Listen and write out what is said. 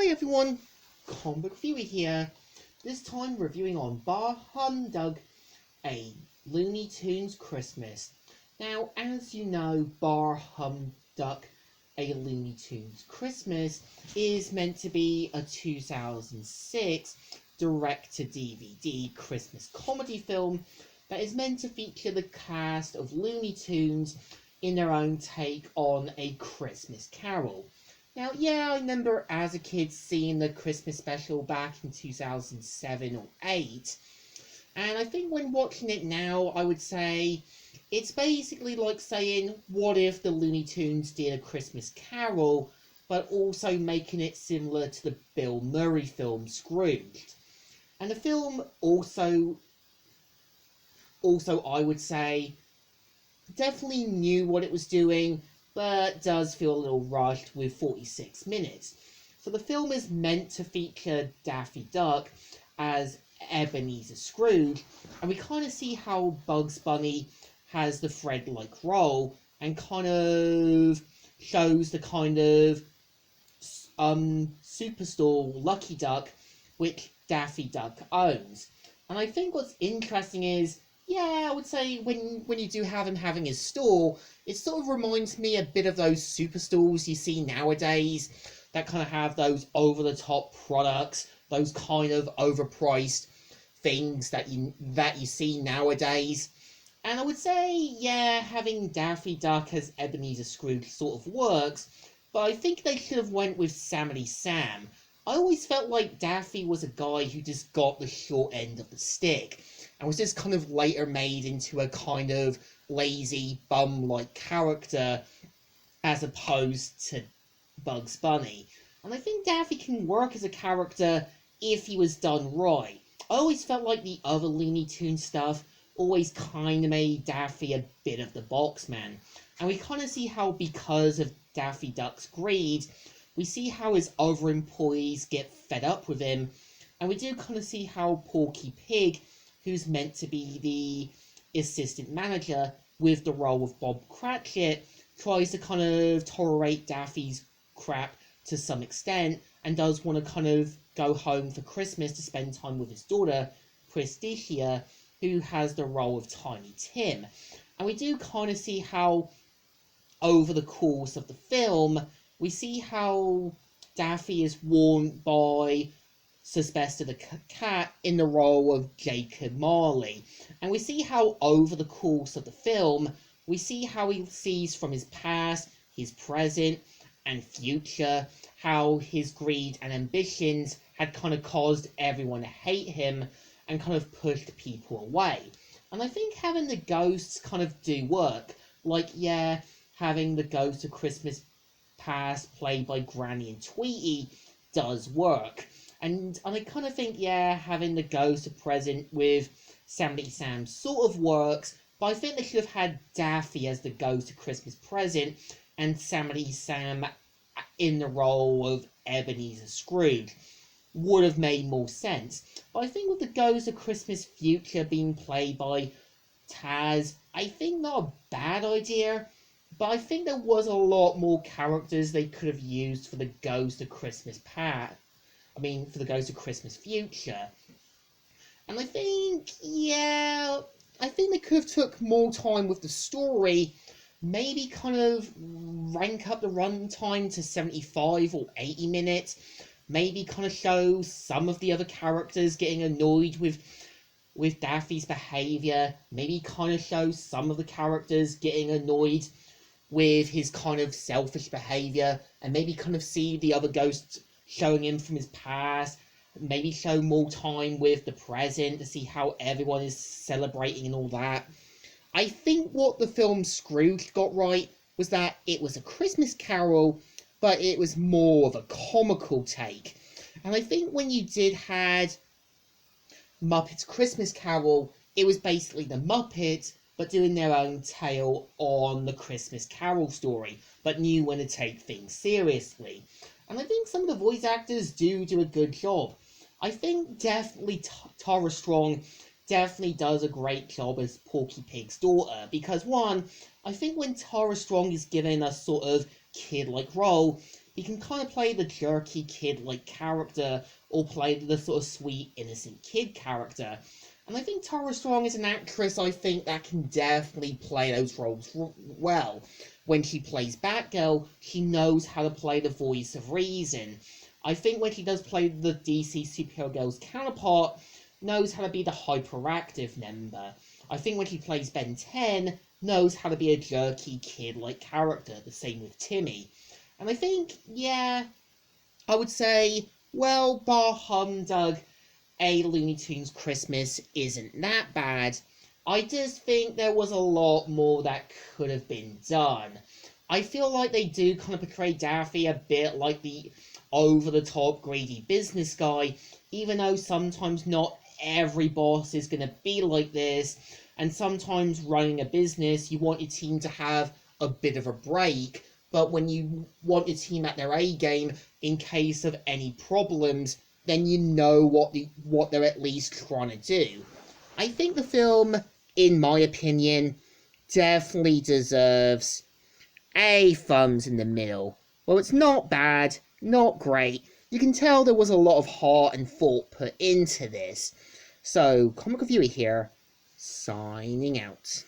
Hi everyone, Comic Viewer here. This time reviewing on Bar Humduck, a Looney Tunes Christmas. Now, as you know, Bar Humduck, a Looney Tunes Christmas, is meant to be a 2006 direct-to-DVD Christmas comedy film that is meant to feature the cast of Looney Tunes in their own take on A Christmas Carol. Now, yeah, I remember as a kid seeing the Christmas special back in 2007 or 8, and I think when watching it now, I would say it's basically like saying, what if the Looney Tunes did A Christmas Carol, but also making it similar to the Bill Murray film Scrooged. And the film also I would say, definitely knew what it was doing, but does feel a little rushed with 46 minutes. So the film is meant to feature Daffy Duck as Ebenezer Scrooge, and we kind of see how Bugs Bunny has the Fred-like role, and kind of shows the kind of superstore Lucky Duck, which Daffy Duck owns. And I think what's interesting is, yeah, I would say when you do have him having his store, it sort of reminds me a bit of those superstores you see nowadays that kind of have those over-the-top products, those kind of overpriced things that you see nowadays. And I would say, yeah, having Daffy Duck as Ebenezer Scrooge sort of works, but I think they should have went with Samity Sam. I always felt like Daffy was a guy who just got the short end of the stick, and was just kind of later made into a kind of lazy, bum-like character, as opposed to Bugs Bunny. And I think Daffy can work as a character if he was done right. I always felt like the other Looney Tunes stuff always kind of made Daffy a bit of the box man. And we kind of see how, because of Daffy Duck's greed, we see how his other employees get fed up with him, and we do kind of see how Porky Pig, who's meant to be the assistant manager with the role of Bob Cratchit, tries to kind of tolerate Daffy's crap to some extent, and does want to kind of go home for Christmas to spend time with his daughter, Prestigia, who has the role of Tiny Tim. And we do kind of see how, over the course of the film, we see how Daffy is warned by Sylvester the Cat in the role of Jacob Marley. And we see how, over the course of the film, we see how he sees from his past, his present, and future, how his greed and ambitions had kind of caused everyone to hate him and kind of pushed people away. And I think having the ghosts kind of do work. Like, yeah, having the Ghost of Christmas Past played by Granny and Tweety does work. And I kind of think, yeah, having the Ghost of Present with Samity Sam sort of works, but I think they should have had Daffy as the Ghost of Christmas Present and Samity Sam in the role of Ebenezer Scrooge. Would have made more sense. But I think with the Ghost of Christmas Future being played by Taz, I think not a bad idea, but I think there was a lot more characters they could have used for the Ghost of Christmas Past. For the Ghost of Christmas Future. And I think, yeah, I think they could have took more time with the story, maybe kind of rank up the runtime to 75 or 80 minutes, maybe kind of show some of the other characters getting annoyed with Daffy's behaviour, maybe kind of show some of the characters getting annoyed with his kind of selfish behaviour, and maybe kind of see the other ghosts showing him from his past, maybe show more time with the present to see how everyone is celebrating and all that. I think what the film Scrooge got right was that it was a Christmas Carol, but it was more of a comical take. And I think when you did had Muppets Christmas Carol, it was basically the Muppets, but doing their own tale on the Christmas Carol story, but knew when to take things seriously. And I think some of the voice actors do a good job. I think definitely Tara Strong definitely does a great job as Porky Pig's daughter, because one, I think when Tara Strong is given a sort of kid-like role, He can kind of play the jerky kid-like character, or play the sort of sweet, innocent kid character. And I think Tara Strong is an actress, I think, that can definitely play those roles well. When she plays Batgirl, she knows how to play the voice of reason. I think when she does play the DC Superhero Girls counterpart, knows how to be the hyperactive member. I think when she plays Ben 10, knows how to be a jerky kid-like character. The same with Timmy. And I think, yeah, I would say, well, bar Humduck, A Looney Tunes Christmas isn't that bad. I just think there was a lot more that could have been done. I feel like they do kind of portray Daffy a bit like the over-the-top greedy business guy, even though sometimes not every boss is going to be like this, and sometimes running a business, you want your team to have a bit of a break, but when you want your team at their A game in case of any problems, then you know what they're at least trying to do. I think the film, in my opinion, definitely deserves a thumbs in the middle. Well, it's not bad, not great. You can tell there was a lot of heart and thought put into this. So, Comic Reviewer here, signing out.